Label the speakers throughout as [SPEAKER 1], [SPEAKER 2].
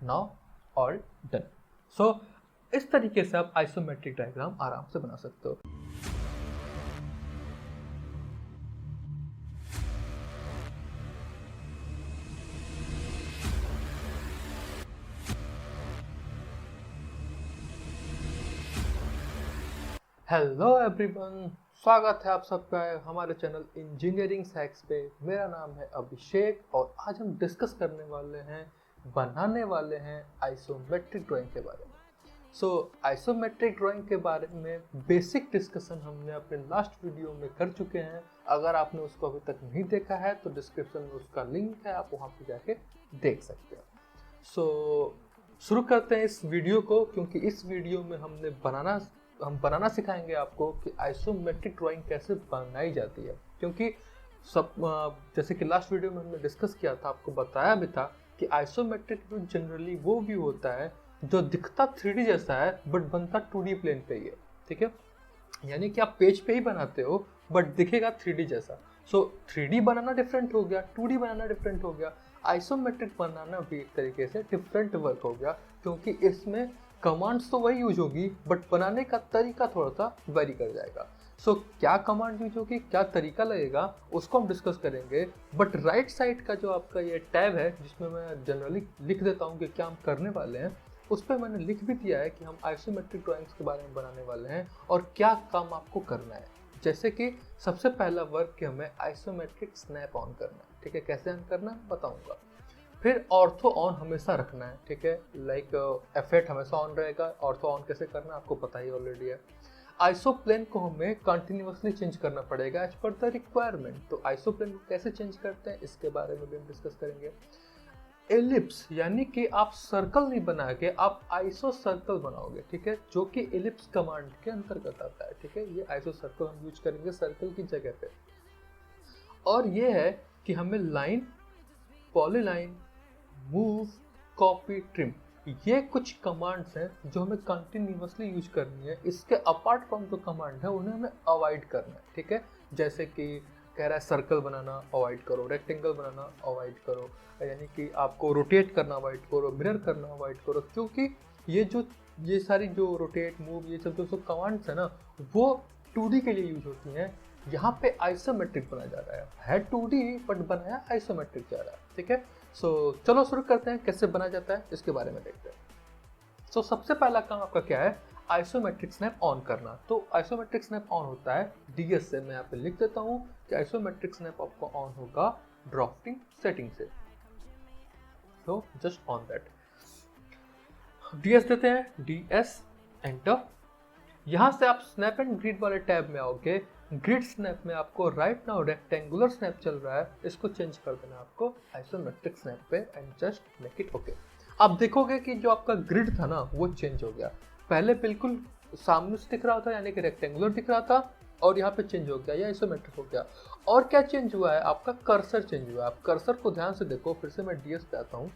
[SPEAKER 1] Now all done. So इस तरीके से आप आइसोमेट्रिक डायग्राम आराम से बना सकते हो। हेलो एवरीवन, स्वागत है आप सबका हमारे चैनल इंजीनियरिंग हैक्स पे। मेरा नाम है अभिषेक और आज हम डिस्कस बनाने वाले हैं आइसोमेट्रिक ड्राइंग के बारे में। आइसोमेट्रिक ड्राइंग के बारे में बेसिक डिस्कशन हमने अपने लास्ट वीडियो में कर चुके हैं। अगर आपने उसको अभी तक नहीं देखा है तो डिस्क्रिप्शन में उसका लिंक है, आप वहाँ पे जाके देख सकते हो। शुरू करते हैं इस वीडियो को, क्योंकि इस वीडियो में हम बनाना सिखाएंगे आपको कि आइसोमेट्रिक ड्राइंग कैसे बनाई जाती है। क्योंकि जैसे कि लास्ट वीडियो में हमने डिस्कस किया था, आपको बताया भी था कि आइसोमेट्रिक व्यू जनरली वो व्यू होता है जो दिखता 3D जैसा है बट बनता 2D प्लेन पे ही है। ठीक है, यानी कि आप पेज पे ही बनाते हो बट दिखेगा 3D जैसा। 3D बनाना डिफरेंट हो गया, 2D बनाना डिफरेंट हो गया, आइसोमेट्रिक बनाना भी एक तरीके से डिफरेंट वर्क हो गया, क्योंकि इसमें कमांड्स तो वही यूज होगी बट बनाने का तरीका थोड़ा सा वेरी कर जाएगा। क्या कमांड यूज होगी, क्या तरीका लगेगा, उसको हम डिस्कस करेंगे। बट राइट साइड का जो आपका ये टैब है जिसमें मैं जनरली लिख देता हूँ कि क्या हम करने वाले हैं, उस पर मैंने लिख भी दिया है कि हम आइसोमेट्रिक ड्राइंग्स के बारे में बनाने वाले हैं और क्या काम आपको करना है। जैसे कि सबसे पहला वर्क कि हमें आइसोमेट्रिक स्नैप ऑन करना है। ठीक है, कैसे ऑन करना है बताऊंगा। फिर ऑर्थो ऑन हमेशा रखना है। ठीक है, लाइक F8 हमेशा ऑन रहेगा। ऑर्थो ऑन कैसे करना है आपको पता ही ऑलरेडी है। आइसोप्लेन को हमें कंटिन्यूअसली चेंज करना पड़ेगा एज पर द रिक्वायरमेंट। तो आइसोप्लेन को कैसे चेंज करते हैं इसके बारे में भी हम डिस्कस करेंगे। एलिप्स यानी कि आप सर्कल नहीं बना के आप आइसो सर्कल बनाओगे। ठीक है, जो कि एलिप्स कमांड के अंतर्गत आता है। ठीक है, ये आइसो सर्कल हम यूज करेंगे सर्कल की जगह पे। और ये है कि हमें line, polyline, move, copy, trim, ये कुछ कमांड्स हैं जो हमें कंटिन्यूअसली यूज करनी है। इसके अपार्ट फ्रॉम जो कमांड है उन्हें हमें अवॉइड करना है। ठीक है, जैसे कि कह रहा है सर्कल बनाना अवॉइड करो, रेक्टेंगल बनाना अवॉइड करो, यानी कि आपको रोटेट करना अवॉइड करो, मिरर करना अवॉइड करो, क्योंकि ये सारी जो रोटेट, मूव, ये सब जो कमांड्स है ना, वो 2D के लिए यूज होती हैं। यहाँ पे आइसोमेट्रिक बनाया जा रहा है 2D बट बनाया आइसोमेट्रिक जा रहा है। ठीक है, चलो शुरू करते हैं, कैसे बनाया जाता है इसके बारे में देखते हैं। सबसे पहला काम आपका क्या है, आइसोमेट्रिक स्नैप ऑन करना। तो आइसोमेट्रिक स्नैप ऑन होता है DS से। मैं यहाँ पे लिख देता हूँ कि आइसोमेट्रिक स्नैप आपको ऑन होगा ड्राफ्टिंग सेटिंग से। तो जस्ट ऑन दैट DS देते हैं, DS एंटर। यहाँ से आप स्नैप एंड ग्रिड वाले टैब में आओगे। ग्रिड स्नैप में आपको राइट नाउ रेक्टेंगुलर स्नैप चल रहा है, इसको चेंज कर देना आपको आइसोमेट्रिक स्नैप पे and just make it okay. आप देखोगे कि जो आपका ग्रिड था ना वो चेंज हो गया। पहले बिल्कुल सामने से दिख रहा था यानी कि रेक्टेंगुलर दिख रहा था, और यहाँ पे चेंज हो गया, या आइसोमेट्रिक हो गया। और क्या चेंज हुआ है, आपका कर्सर चेंज हुआ है। आप कर्सर को ध्यान से देखो, फिर से मैं DS पे आता हूँ,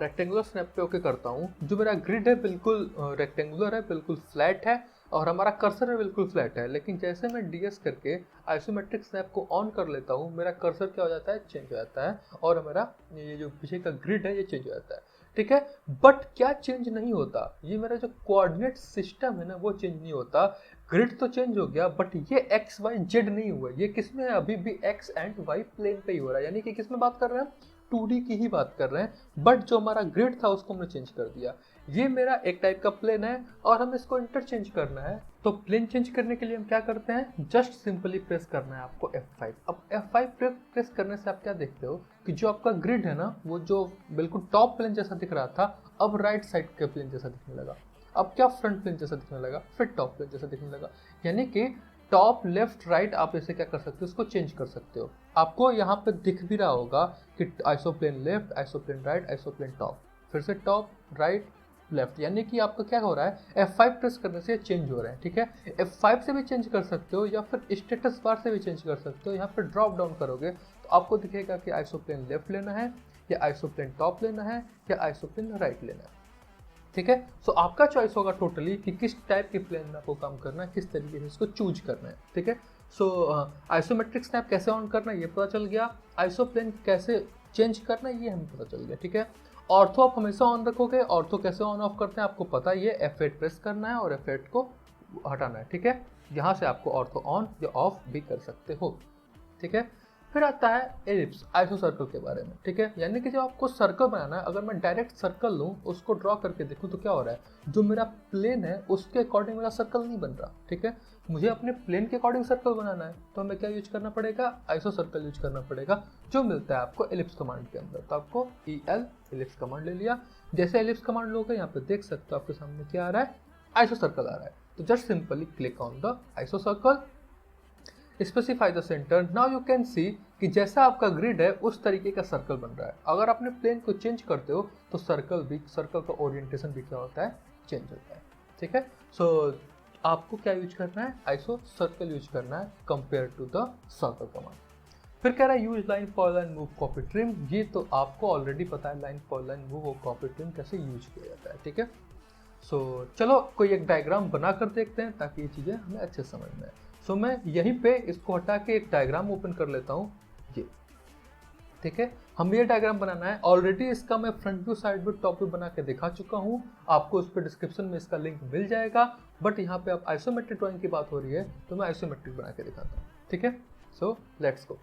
[SPEAKER 1] रेक्टेंगुलर स्नैप पे ओके करता हूँ। जो मेरा ग्रिड है बिल्कुल रेक्टेंगुलर है, बिल्कुल फ्लैट है, और हमारा कर्सर है बिल्कुल फ्लैट है। लेकिन जैसे मैं DS करके आइसोमेट्रिक स्नैप को ऑन कर लेता हूँ, मेरा कर्सर क्या हो जाता है, चेंज हो जाता है, और मेरा ये जो पीछे का ग्रिड है ये चेंज हो जाता है। ठीक है, बट क्या चेंज नहीं होता, ये मेरा जो कोऑर्डिनेट सिस्टम है ना वो चेंज नहीं होता। ग्रिड तो चेंज हो गया बट ये XYZ नहीं हुआ। ये किस में है, अभी भी X एंड Y प्लेन पे ही हो रहा है, यानी कि किस में बात कर रहे हैं, 2D की ही बात कर रहे हैं। बट जो हमारा ग्रिड था उसको हमने चेंज कर दिया। ये मेरा एक टाइप का प्लेन है और हमें इसको इंटरचेंज करना है। तो प्लेन चेंज करने के लिए हम क्या करते हैं, जस्ट सिंपली प्रेस करना है आपको F5। अब F5 प्रेस करने से आप क्या देखते हो कि जो आपका ग्रिड है ना, वो जो बिल्कुल टॉप प्लेन जैसा दिख रहा था, अब राइट साइड के प्लेन जैसा दिखने लगा। अब क्या फ्रंट प्लेन जैसा दिखने लगा, फिर टॉप प्लेन जैसा दिखने लगा। यानी कि टॉप, लेफ्ट, राइट आप इसे क्या कर सकते हो, इसको चेंज कर सकते हो। आपको यहाँ पे दिख भी रहा होगा कि आइसोप्लेन लेफ्ट, आइसोप्लेन राइट, आइसोप्लेन टॉप, फिर से टॉप, राइट, लेफ्ट। यानी कि आपका क्या हो रहा है, F5 प्रेस करने से चेंज हो रहा है। ठीक है, F5 से भी चेंज कर सकते हो या फिर स्टेटस बार से भी चेंज कर सकते हो। यहाँ पे ड्रॉप डाउन करोगे तो आपको दिखेगा कि आइसोप्लेन लेफ्ट लेना है, या आइसोप्लेन टॉप लेना है, या आइसोप्लेन राइट लेना है। ठीक है, आपका चॉइस होगा टोटली कि किस टाइप के प्लेन में आपको काम करना है, किस तरीके से इसको चूज करना है। ठीक है, आइसोमेट्रिक स्नैप कैसे ऑन करना है ये पता चल गया, आइसोप्लेन कैसे चेंज करना है ये हमें पता चल गया। ठीक है, ऑर्थो आप हमेशा ऑन रखोगे। ऑर्थो कैसे ऑन ऑफ करते हैं आपको पता ही है, F8 प्रेस करना है और F8 को हटाना है, ठीक है। यहाँ से आपको ऑर्थो ऑन या ऑफ भी कर सकते हो, ठीक है। फिर आता है एलिप्स, आइसो सर्कल के बारे में, ठीक है। यानी कि जब आपको सर्कल बनाना है, अगर मैं डायरेक्ट सर्कल लूँ, उसको ड्रॉ करके देखूँ तो क्या हो रहा है, जो मेरा प्लेन है उसके अकॉर्डिंग मेरा सर्कल नहीं बन रहा, ठीक है। मुझे अपने प्लेन के अकॉर्डिंग सर्कल बनाना है, तो हमें क्या यूज करना पड़ेगा, आइसो सर्कल यूज करना पड़ेगा, जो मिलता है आपको एलिप्स कमांड के अंदर। तो आपको EL एलिप्स कमांड ले लिया। जैसे एलिप्स कमांड लोगे, यहाँ पे देख सकते हो आपके सामने क्या आ रहा है, आइसो सर्कल आ रहा है। तो just simply click on the iso circle, specify the centre. Now you can see कि जैसा आपका ग्रिड है उस तरीके का सर्कल बन रहा है। अगर आपने प्लेन को चेंज करते हो तो सर्कल का ओरिएंटेशन भी क्या होता है, चेंज होता है, ठीक है। सो आपको क्या यूज करना है, आइसो सर्कल यूज करना है compare to the circle command. फिर कह रहा है use line for line move copy trim. ये तो आपको ऑलरेडी पता है, लाइन फॉर लाइन मूव और कॉपी ट्रिम कैसे यूज किया जाता है, ठीक है। सो चलो कोई एक डायग्राम बना कर देखते हैं ताकि ये चीज़ें हमें अच्छे समझ में आए। सो मैं यहीं पे इसको हटा के एक डायग्राम ओपन कर लेता हूँ, ये, ठीक है। हम ये डायग्राम बनाना है, ऑलरेडी इसका मैं front view side view top view बना के दिखा चुका हूँ, आपको उस पर डिस्क्रिप्शन में इसका लिंक मिल जाएगा। बट यहाँ पे अब आइसोमेट्रिक ड्राइंग की बात हो रही है तो मैं आइसोमेट्रिक बना के दिखाता हूँ, ठीक है। So let's go.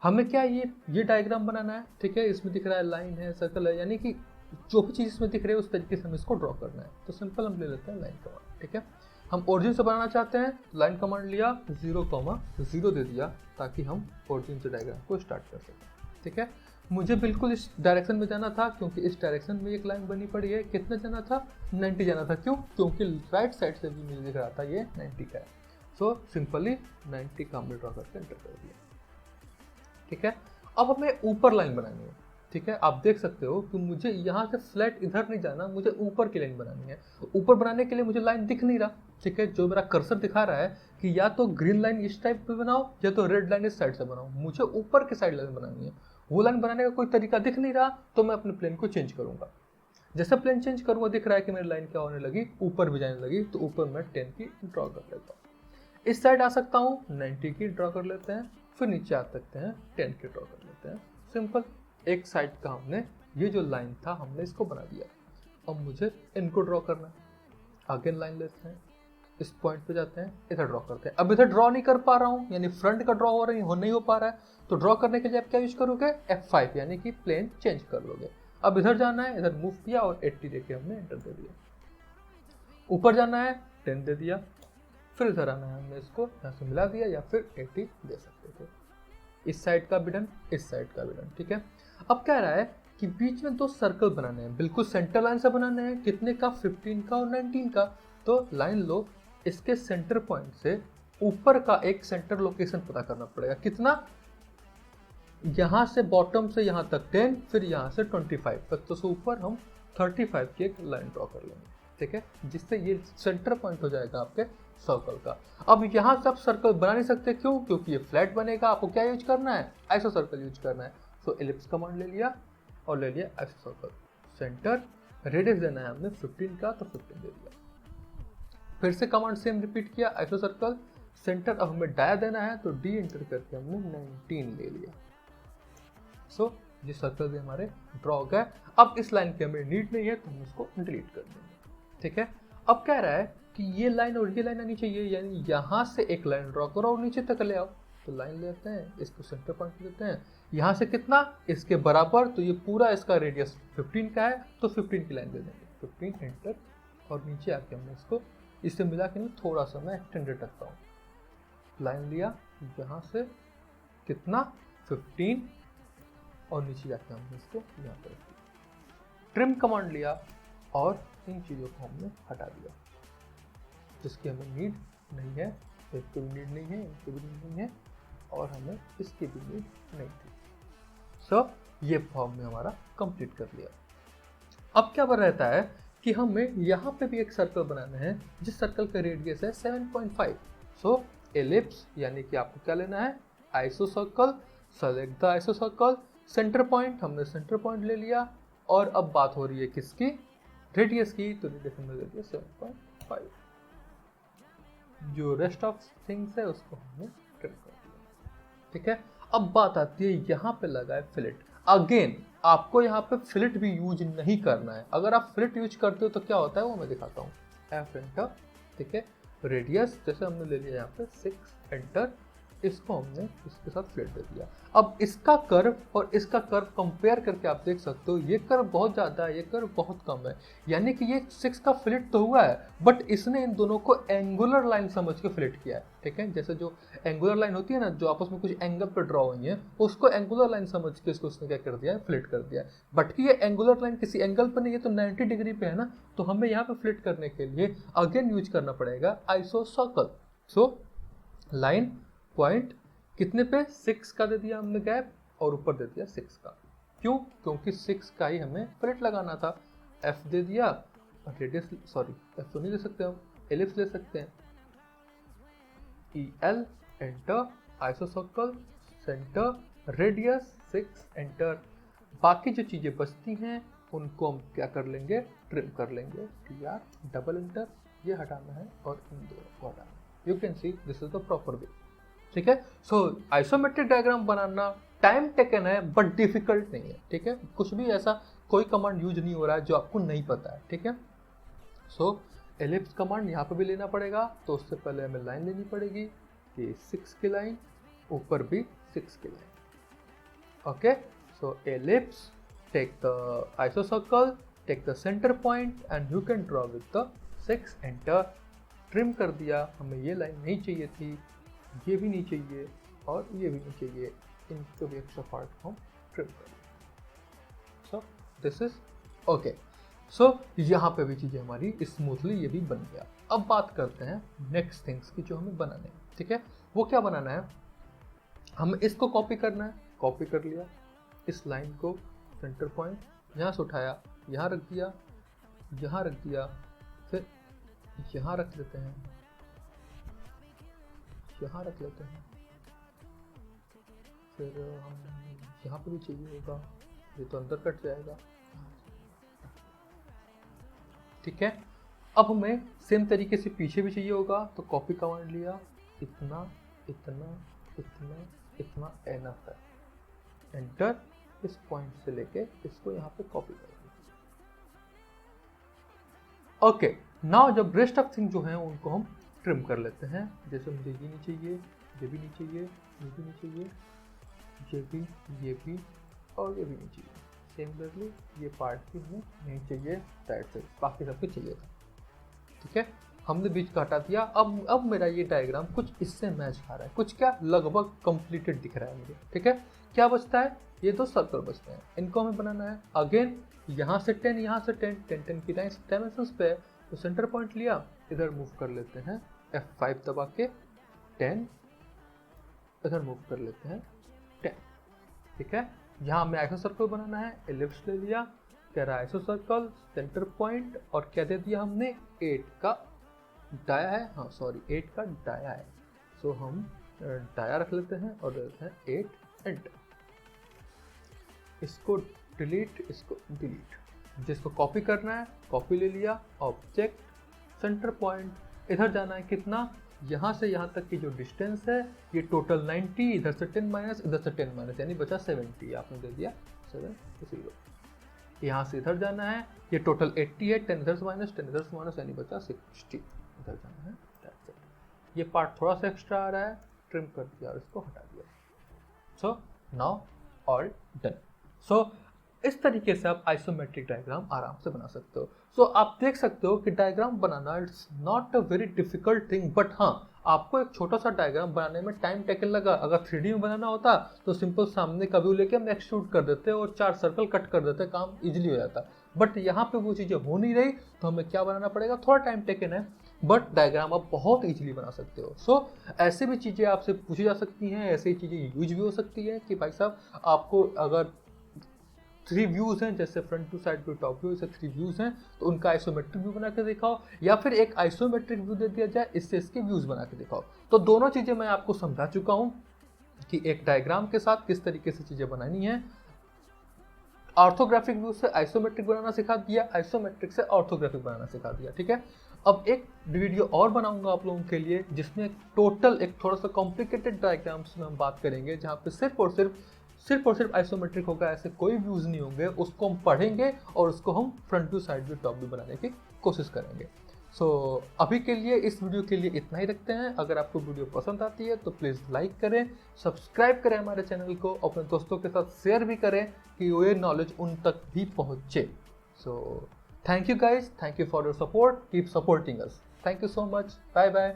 [SPEAKER 1] हमें क्या ये डायग्राम बनाना है, ठीक है। इसमें दिख रहा है लाइन है, सर्कल है, यानी कि जो भी चीज़ इसमें दिख रही है उस तरीके से हमें इसको ड्रॉ करना है। तो सिंपल हम ले लेते हैं लाइन कमांड, ठीक है। हम ओरिजिन से बनाना चाहते हैं, लाइन कमांड लिया, 0,0 दे दिया ताकि हम ओरिजिन से डायग्राम को स्टार्ट कर सकें, ठीक है। मुझे बिल्कुल इस डायरेक्शन में जाना था क्योंकि इस डायरेक्शन में एक लाइन बनी पड़ी है। कितना जाना था, 90 जाना था। क्यों, क्योंकि राइट साइड से भी मुझे दिख रहा था ये 90 का है। सो सिंपली 90 का हमने ड्रॉ करके एंटर कर दिया, ठीक है। अब हमें ऊपर लाइन बनानी है, ठीक है। आप देख सकते हो कि मुझे यहाँ से फ्लैट इधर नहीं जाना, मुझे ऊपर की लाइन बनानी है। ऊपर बनाने के लिए मुझे लाइन दिख नहीं रहा, ठीक है। जो मेरा कर्सर दिखा रहा है कि या तो ग्रीन लाइन इस टाइप पे बनाओ या तो रेड लाइन इस साइड से बनाओ। मुझे ऊपर की साइड लाइन बनानी है, वो लाइन बनाने का कोई तरीका दिख नहीं रहा, तो मैं अपने प्लेन को चेंज करूंगा। जैसे प्लेन चेंज करूंगा दिख रहा है कि मेरी लाइन क्या होने लगी, ऊपर भी जाने लगी। तो ऊपर मैं 10 की ड्रॉ कर लेता हूँ। इस साइड आ सकता हूँ, 90 की ड्रॉ कर लेते हैं। फिर नीचे आ सकते हैं, 10 की ड्रॉ कर लेते हैं। सिंपल, एक साइड का हमने ये जो लाइन था हमने इसको बना दिया। अब मुझे इनको ड्रॉ करना है। अगेन लाइन लेते हैं, इस पॉइंट पे जाते हैं, इधर ड्रॉ करते हैं। अब इधर ड्रॉ नहीं कर पा रहा हूँ, यानी फ्रंट का ड्रॉ हो रही हो नहीं हो पा रहा है। तो ड्रॉ करने के लिए आप क्या यूज करोगे, F5, यानी कि प्लेन चेंज कर लोगे। अब इधर जाना है, इधर मूव किया और 80 देके हमने एंटर दे दिया। ऊपर जाना है, 10 दे दिया। फिर इधर आना है, हमने इसको यहाँ से मिला दिया या फिर 80 दे सकते थे। इस साइड का भी डन, इस साइड का भी डन, ठीक है। अब कह रहा है कि बीच में 2 सर्कल बनाने हैं, बिल्कुल सेंटर लाइन से बनाने हैं। कितने का, 15 का और 19 का। तो लाइन लो, इसके सेंटर पॉइंट से ऊपर का एक सेंटर लोकेशन पता करना पड़ेगा। कितना, यहाँ से बॉटम से यहाँ तक 10, फिर यहाँ से 25 तक। तो ऊपर हम 35 की एक लाइन ड्रॉ कर लेंगे, ठीक है, जिससे ये सेंटर पॉइंट हो जाएगा आपके सर्कल का। अब यहाँ से आप सर्कल बना नहीं सकते, क्यों, क्योंकि ये फ्लैट बनेगा। आपको क्या यूज करना है, आइसो सर्कल यूज करना है। सो एलिप्स कमांड ले लिया और ले लिया आइसो सर्कल। सेंटर रेडियस देना है हमने 15 का, तो 15 दे दिया। फिर से कमांड सेम रिपीट किया, आइसो सर्कल सेंटर। अब हमें डाया देना है, तो डी एंटर करके हमने 19 ले लिया। सो ये सर्कल भी हमारे ड्रॉ हो गया। अब इस लाइन की हमें नीड नहीं है, तो हम इसको डिलीट कर देंगे, ठीक है। अब कह रहा है कि ये लाइन और ये लाइन आनी चाहिए, यानी यहाँ से एक लाइन ड्रॉ करो और नीचे तक ले आओ। तो लाइन लेते हैं, इसको सेंटर पॉइंट देते हैं। यहाँ से कितना, इसके बराबर। तो ये पूरा इसका रेडियस 15 का है, तो 15 की लाइन दे देंगे। 15 एंटर, और नीचे आके हमने इसको इससे मिला के थोड़ा सा मैं एक्सटेंडेड रखता हूँ। लाइन लिया यहाँ से, कितना, 15, और नीचे जाके हमने इसको यहाँ पर रख दिया। ट्रिम कमांड लिया और इन चीज़ों को हमने हटा दिया जिसकी हमें नीड नहीं है। इसकी भी नीड नहीं है, इनकी भी नीड नहीं है, और हमें इसकी भी नीड नहीं थी। सो ये फॉर्म में हमारा कंप्लीट कर लिया। अब क्या बन रहता है कि हमें यहाँ पे भी एक सर्कल बनाना है जिस सर्कल का रेडियस है 7.5। सो एलिप्स, यानी कि आपको क्या लेना है, iso circle. Select the iso circle, centre point, हमने सेंटर पॉइंट ले लिया। और अब बात हो रही है किसकी, रेडियस की। तो रेडियस हमने ले लिया 7.5। जो रेस्ट ऑफ थिंग्स है उसको हमने ट्रिम कर दिया, ठीक है। अब बात आती है यहाँ पे लगा है फिलेट। अगेन आपको यहाँ पे फिलेट भी यूज नहीं करना है। अगर आप फिलेट यूज करते हो तो क्या होता है वो मैं दिखाता हूँ। एफ एंटर, ठीक है, रेडियस जैसे हमने ले लिया यहाँ पे 6 एंटर, इसको हमने इसके साथ फिलेट दे दिया। अब इसका कर्व और इसका कर्व कंपेयर करके आप देख सकते हो, ये कर्व बहुत ज़्यादा है, ये कर्व बहुत कम है, यानी कि ये 6 का फिलेट तो हुआ है बट इसने इन दोनों को एंगुलर लाइन समझ के फिलेट किया है, ठीक है। जैसे जो एंगुलर लाइन होती है ना, जो आपस में कुछ एंगल पर ड्रॉ हुई है, उसको एंगुलर लाइन समझ के इसको उसने क्या कर दिया है, फिलेट कर दिया है। बट कि ये एंगुलर लाइन किसी एंगल पर नहीं है, तो 90 डिग्री पे है ना, तो हमें यहाँ पे फिलेट करने के लिए अगेन यूज करना पड़ेगा आइसोसर्कल। सो लाइन पॉइंट कितने पे, 6 का दे दिया हमने गैप और ऊपर दे दिया 6 का। क्यों? क्योंकि 6 का ही हमें फिलेट लगाना था। एफ दे दिया, रेडियस, सॉरी एफ तो नहीं ले सकते हम, एलिप्स ले सकते हैं। E L enter, isocircle centre, radius 6 enter. बाकी जो चीजें बचती हैं उनको हम क्या कर लेंगे, ट्रिम कर लेंगे। टी आर डबल एंटर, ये हटाना है और इन दोनों को हटाना है। You can see this is the proper way, ठीक है। सो आइसोमेट्रिक डायग्राम बनाना टाइम टेकन है बट डिफिकल्ट नहीं है, ठीक है। कुछ भी ऐसा कोई कमांड यूज नहीं हो रहा है जो आपको नहीं पता है, ठीक है। सो एलिप्स कमांड यहाँ पे भी लेना पड़ेगा, तो उससे पहले हमें लाइन लेनी पड़ेगी कि 6 की लाइन, ऊपर भी 6 की line. Okay, so ellipse, take the isocircle, take the centre point and you can draw with the 6 enter. Trim कर दिया, हमें ये लाइन नहीं चाहिए थी, ये भी नहीं चाहिए और ये भी नहीं चाहिए, इनको भी एक्स्ट्रा पार्ट को हम ट्रिम कर दें। So this is okay. So यहाँ पे भी चीज़ें हमारी स्मूथली ये भी बन गया। अब बात करते हैं नेक्स्ट थिंग्स की जो हमें बनाने हैं, ठीक है। वो क्या बनाना है, हमें इसको कॉपी करना है। कॉपी कर लिया, इस लाइन को सेंटर पॉइंट यहाँ से उठाया, यहाँ रख दिया, यहाँ रख दिया, फिर यहाँ रख लेते हैं, यहाँ रख लेते हैं, फिर हम यहाँ पे भी चाहिए होगा, ये तो अंदर कट जाएगा, ठीक है। अब हमें सेम तरीके से पीछे भी चाहिए होगा, तो कॉपी कमांड लिया, इतना इतना इतना इतना एनफ है, एंटर। इस पॉइंट से लेके इसको यहाँ पे कॉपी कर दिया। ओके, नाउ जब रेस्ट ऑफ थिंग जो है उनको हम ट्रिम कर लेते हैं। जैसे मुझे ये नहीं चाहिए, ये भी नहीं चाहिए, ये भी नहीं चाहिए, ये भी और ये भी नहीं चाहिए। सिमिलरली ये पार्ट भी हमें नहीं चाहिए, दैट्स इट, बाकी सब कुछ चाहिए था, ठीक है। हमने बीच का हटा दिया। अब मेरा ये डायग्राम कुछ इससे मैच खा रहा है, कुछ क्या लगभग कंप्लीटेड दिख रहा है मुझे, ठीक है। क्या बचता है, ये 2 सर्कल बचते हैं, इनको हमें बनाना है। अगेन यहाँ से 10, यहाँ से 10, 10 10 की डायमेंशंस पे है, तो सेंटर पॉइंट लिया, इधर मूव कर लेते हैं F5 दबा के 10, इधर मूव कर लेते हैं 10, ठीक है। यहाँ हमें आइसोसर्कल बनाना है, एलिप्स ले लिया, कह रहा है आइसोसर्कल सेंटर पॉइंट, और क्या दे दिया हमने, 8 का डाया है, हाँ सॉरी 8 का डाया है। सो हम डाया रख लेते हैं और देते हैं 8 एंटर। इसको डिलीट, इसको डिलीट, जिसको कॉपी करना है कॉपी ले लिया, ऑब्जेक्ट सेंटर पॉइंट, इधर जाना है कितना, यहाँ से यहाँ तक की जो डिस्टेंस है ये टोटल 90, इधर से 10 माइनस, इधर से 10 माइनस, यानी बचा 70, आपने दे दिया 70। यहाँ से इधर जाना है, ये टोटल 80 है, 10 इधर से माइनस, 10 इधर से माइनस, यानी बचा 60, इधर जाना है, that's it। ये पार्ट थोड़ा सा एक्स्ट्रा आ रहा है, ट्रिम कर दिया और इसको हटा दिया। So now all done. So इस तरीके से आप आइसोमेट्रिक डायग्राम आराम से बना सकते हो। सो आप देख सकते हो कि diagram banana it's not a very difficult thing, but हाँ आपको एक छोटा सा डायग्राम बनाने में टाइम टेकन लगा। अगर 3D में बनाना होता तो सिंपल सामने का व्यू लेके हम एक्सट्रूड कर देते और 4 सर्कल कट कर देते, काम इजीली हो जाता। बट यहाँ पे वो चीज़ें हो नहीं रही, तो हमें क्या बनाना पड़ेगा, थोड़ा टाइम टेकन है, बट डायग्राम आप बहुत इजीली बना सकते हो। सो ऐसे भी चीज़ें आपसे पूछी जा सकती हैं, ऐसे ही चीज़ें यूज भी हो सकती है कि भाई साहब आपको अगर 3 व्यूज़ हैं, जैसे front to side to top view, ऐसे 3 व्यूज़ हैं, तो उनका आइसोमेट्रिक व्यू बना के दिखाओ, या फिर एक आइसोमेट्रिक व्यू दे दिया जाए, इससे इसके व्यूज़ बना के दिखाओ। तो दोनों चीज़ें मैं आपको समझा चुका हूँ कि एक डायग्राम के साथ किस तरीके से चीज़ें बनानी है। ऑर्थोग्राफिक व्यू से आइसोमेट्रिक बनाना सिखा दिया, आइसोमेट्रिक से ऑर्थोग्राफिक बनाना सिखा दिया, ठीक है। अब एक वीडियो और बनाऊंगा आप लोगों के लिए, जिसमें टोटल एक थोड़ा सा कॉम्प्लिकेटेड डायग्राम्स में हम बात करेंगे, जहाँ पे सिर्फ और सिर्फ सिर्फ और सिर्फ आइसोमेट्रिक होगा ऐसे कोई व्यूज़ नहीं होंगे, उसको हम पढ़ेंगे और उसको हम front view side view top view बनाने की कोशिश करेंगे। सो अभी के लिए इस वीडियो के लिए इतना ही रखते हैं। अगर आपको वीडियो पसंद आती है तो प्लीज़ लाइक करें, सब्सक्राइब करें हमारे चैनल को, अपने दोस्तों के साथ शेयर भी करें कि ये नॉलेज उन तक भी पहुँचे। So thank you guys, thank you for your support, keep supporting us, thank you so much, bye bye.